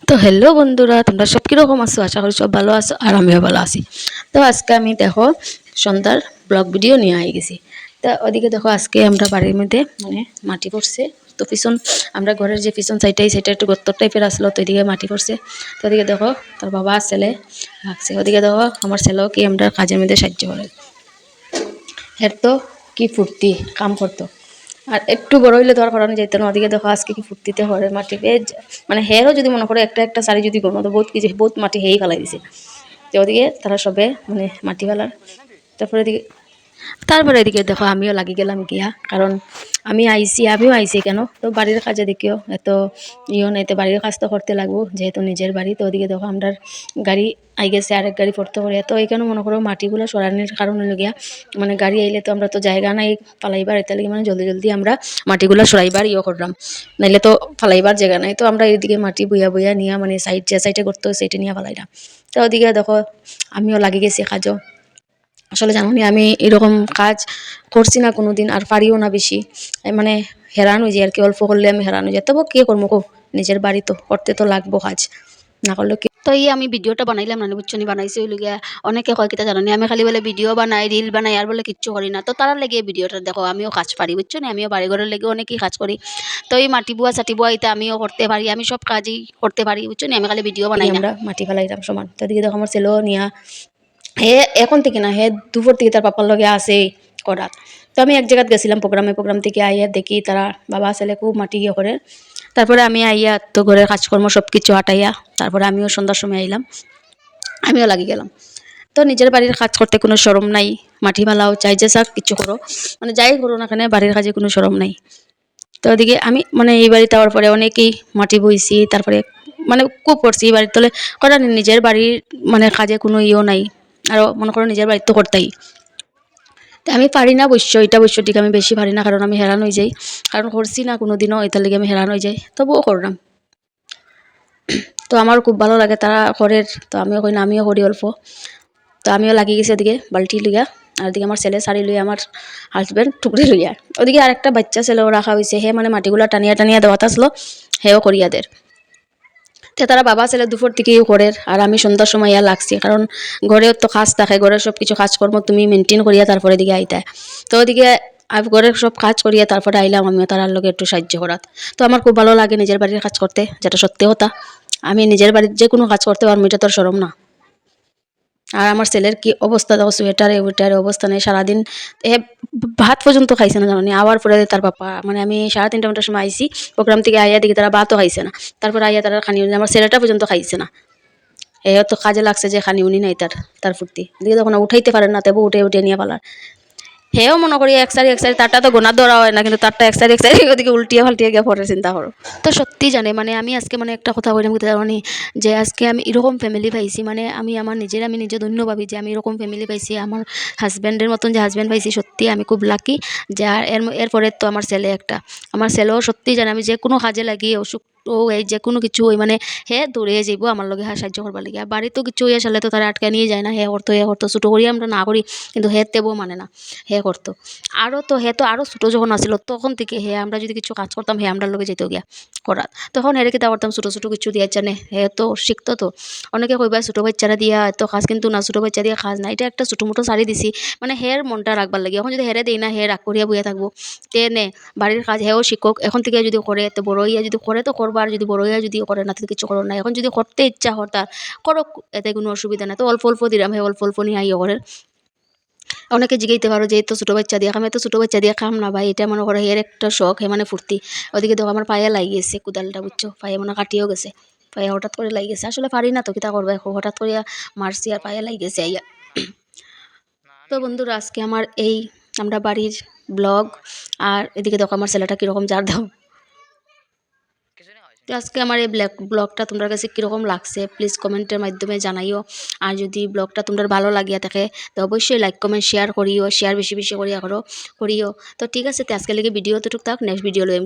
তো হ্যালো বন্ধুরা, তোমরা সব কীরকম আছো? আশা করি সব ভালো আছো আর আমিও ভালো আছি। তো আজকে আমি দেখো সন্ধ্যার ব্লগ ভিডিও নিয়ে আই গেছি। তা ওদিকে দেখো আজকে আমরা বাড়ির মধ্যে মানে মাটি পড়ছে। তো পিছন আমরা ঘরের যে পিছন সাইডটাই সেটা একটু গর্ত টাইপের আসলো, তো এদিকে মাটি পড়ছে। তো ওদিকে দেখো তার বাবা ছেলে রাখছে, ওদিকে দেখো আমার ছেলেও কি আমরা কাজের মধ্যে সাহায্য করে। এর তো কি ফুর্তি কাম করতো। আর একটু বড় হইলে তো আর করানো যেত না। ওদিকে দেখো আজকে কি ফুর্তিতে ঘরের মাটি বেজ মানে হেরও যদি মনে করে একটা একটা শাড়ি যদি কোনো তো বহুত কিছু বহুত মাটি হেই ফেলাই দিছে। তো ওদিকে তারা সবে মানে মাটি ফেলার তারপরে এদিকে দেখো আমিও লাগি গেলাম গিয়া, কারণ আমিও আইছি কেন তো বাড়ির কাজে দেখিও এত নাই, তো বাড়ির কাজ তো করতে লাগবো যেহেতু নিজের বাড়ি। তো ওদিকে দেখো আমরা গাড়ি আই গেছে, আরেক গাড়ি পড়তে করে, তো এইখানে মনে করো মাটিগুলো সরানোর কারণে গিয়া মানে গাড়ি আইলে তো আমরা তো জায়গা নাই ফালাইবার, এটা লাগে মানে জলদি জলদি আমরা মাটিগুলো সরাইবার করলাম, নাইলে তো ফালাইবার জায়গা নাই। তো আমরা এইদিকে মাটি বইয়া বইয়া নিয়ে মানে সাইডে করতে সেইটা নিয়ে ফালাইলাম। তো ওদিকে দেখো আমিও লাগি গেছি কাজও। আসলে জানি আমি এরকম কাজ করছি না কোনোদিন, আর পারিও না বেশি, মানে হেরান হয়ে যায় আর কি। অল্প করলে আমি হেরান হয়ে যাই, তবু কে করবো কো, নিজের বাড়ি তো করতে তো লাগবো কাজ, না করলে কি। তো এই আমি ভিডিওটা বানাইলাম না বুঝছনি, বানাইছি হইল গিয়া অনেকে কয় কিতা জানি আমি খালি বলে ভিডিও বানাই রিল বানাই আর বলে কিচ্ছু করি না। তো তারা লেগে ভিডিওটা দেখো আমিও কাজ পারি বুঝছো না, আমিও বাড়ি ঘরের লেগে অনেকেই কাজ করি। তো এই মাটি বুয়া চাটি বুয়া এটা আমিও করতে পারি, আমি সব কাজই করতে পারি বুঝছো না, আমি খালি ভিডিও বানাই না। আমরা মাটি ফেলাইলাম সমান, তো দিকে দেখো আমার ছেলেও নিয়া হে এখন থেকে না হে দুপুর থেকে তার পাপার লগে আসে করাত। তো আমি এক জায়গায় গেছিলাম প্রোগ্রাম থেকে আইয়া দেখি তারা বাবা ছেলে খুব মাটি করে। তারপরে আমি আইয়া তো ঘরের কাজকর্ম সব কিছু আটাইয়া তারপরে আমিও সন্ধ্যার সময় আইলাম, আমিও লাগি গেলাম। তো নিজের বাড়ির কাজ করতে কোনো শরম নাই, মাটি মালাও চাই যে সাক কিছু করো, মানে যাই করো না কেন বাড়ির কাজে কোনো শরম নাই। তো ওদিকে আমি মানে এই বাড়িতে আওয়ার পরে অনেকেই মাটি বইছি, তারপরে মানে খুব করছি এই বাড়ির তলে করা, নিজের বাড়ির মানে কাজে কোনো ইয়েও নাই। আরও মনে করো নিজের বাড়িতে তো করতেই আমি পারি না বৈশ্য, এটা বৈশ্য ঠিক আমি বেশি পারি না, কারণ আমি হেরান হয়ে যাই, কারণ করছি না কোনো দিনও, এটার লেগে আমি হেরান হয়ে যাই, তবুও করলাম। তো আমার খুব ভালো লাগে তারা করে, তো আমিও কই না আমিও করি অল্প। তো আমিও লাগি গেছি ওদিকে বালতি লইয়া, আর ওদিকে আমার ছেলে শাড়ি লইয়া, আমার হাজব্যান্ড টুকরি লইয়া। ওদিকে আরেকটা বাচ্চা ছেলেও রাখা হয়েছে, হে মানে মাটিগুলা টানিয়া টানিয়া দেওয়াত আসলো, হেও করিয়া দের। তো তারা বাবা ছেলে দুপুর থেকেই করে, আর আমি সন্ধ্যার সময় ইয়া লাগছি, কারণ ঘরেও তো কাজ থাকে, ঘরের সব কিছু কাজকর্ম তুমি মেনটেন করিয়া তারপরে দিকে আইতায়। তো ওদিকে ঘরের সব কাজ করিয়া তারপরে আইলাম আমিও তার লগে একটু সাহায্য করাত। তো আমার খুব ভালো লাগে নিজের বাড়ির কাজ করতে, যেটা সত্যি কথা। আমি নিজের বাড়ির যে কোনো কাজ করতে পারবো, এটা তোর শরম না। আর আমার ছেলের কি অবস্থা দেখো, ওয়েটারে অবস্থা নেই, সারাদিন এ ভাত পর্যন্ত খাইছে না জানি। আওয়ার পরে তার পাপা মানে আমি 3:30টার সময় আইসি প্রোগ্রাম থেকে, আইয়া দেখি তারা ভাতও খাইছে না। তারপর আইয়া তারা খানি, আমার ছেলেটা পর্যন্ত খাইছে না। এ তো কাজে লাগছে যে খানি উনি নাই তার ফুর্তি দিকে তখন উঠাইতে পারেন না, তবু উঠে উঠে নিয়ে পালার। হেও মনে করি এক সারি তারটা তো গোনা ধরা হয় না, কিন্তু তারটা এক সারি ওদিকে উল্টিয়ে ফাল্টিয়ে গিয়ে পরে চিন্তা করো। তো সত্যি জানে মানে আমি আজকে মানে একটা কথা বললাম মানে যে আজকে আমি এরকম ফ্যামিলি পাইছি, মানে আমি আমার আমি নিজে ধন্য ভাবি যে আমি এরকম ফ্যামিলি পাইছি, আমার হাজব্যান্ডের মতন যে হাজব্যান্ড পাইছি, সত্যি আমি খুব লাকি। যে এরপরে তো আমার ছেলে একটা, আমার ছেলেও সত্যি জানে আমি যে কোনো কাজে লাগি অসুখ ও এই যে কোনো কিছু ওই মানে হে দৌড়ে যাইব আমার লগে সাহায্য করবার লাগে। আর বাড়িতেও কিছু হয়ে আসলে তো তারা আটকে নিয়ে যায় না, হে করতো ছোটো করি আমরা না করি, কিন্তু হে তেবও মানে না, হে করতো। আরও তো হে তো আরও ছোটো যখন আসছিল তখন থেকে হে আমরা যদি কিছু কাজ করতাম হে আমরা লগে যেত গিয়া করাত, তখন হেরে কিতা করতাম ছোটো ছোটো কিছু দিয়ে জানে হে তো শিখতো। তো অনেকে কইবা ছোটো বাচ্চারা দিয়া এত কাজ, কিন্তু না, ছোটো বাচ্চা দিয়ে কাজ না, এটা একটা ছোটো মোটো শাড়ি দিছি মানে হের মনটা রাখবার লাগে। এখন যদি হেরে দেই না হে রাগ করিয়া বইয়া থাকবো, তে নে বাড়ির কাজ হেও শিক্ষক এখন থেকে যদি করে, তো বড় হইয়া যদি করে তো করবার, যদি বড় হইয়া যদি করে না তো কিছু করো না। এখন যদি করতে ইচ্ছা হয় তার করো, এতে কোনো অসুবিধা না। তো অল্প অল্প দিলাম, হে অল্প অল্প নিয়ে আইও করে। অনেকে জিগাইতে পারো যে এই তো ছোটো বাচ্চা দিয়ে খাম, তো ছোটো বাচ্চা দিয়ে খাম না ভাই, এটা মনে করো এর একটা শখ, হে মানে ফুর্তি। ওদিকে দেখো আমার পায়ে লাগিয়েছে কুদালটা বুঝছো, পায়ে মনে কাটিয়েও গেছে, পায়ে হঠাৎ করে লাগিয়েছে। আসলে পারি না তো কিতা করবো, হঠাৎ করে মারছি আর পায়ে লাগিয়েছে আইয়া। তো বন্ধুরা আজকে আমার এই আমরা বাড়ির ব্লগ, আর এদিকে দেখো আমার ছেলেটা কীরকম জার দাও। তো আজকে আমার এই ব্লগটা তোমার কাছে কীরকম লাগছে প্লিজ কমেন্টের মাধ্যমে জানাইও। আর যদি ব্লগটা তোমার ভালো লাগিয়া থাকে তো অবশ্যই লাইক কমেন্ট শেয়ার করিও, শেয়ার বেশি বেশি করিয়া করিও। তো ঠিক আছে, তো আজকে লেগে ভিডিও তো টুকটাক নেক্সট ভিডিও লইম।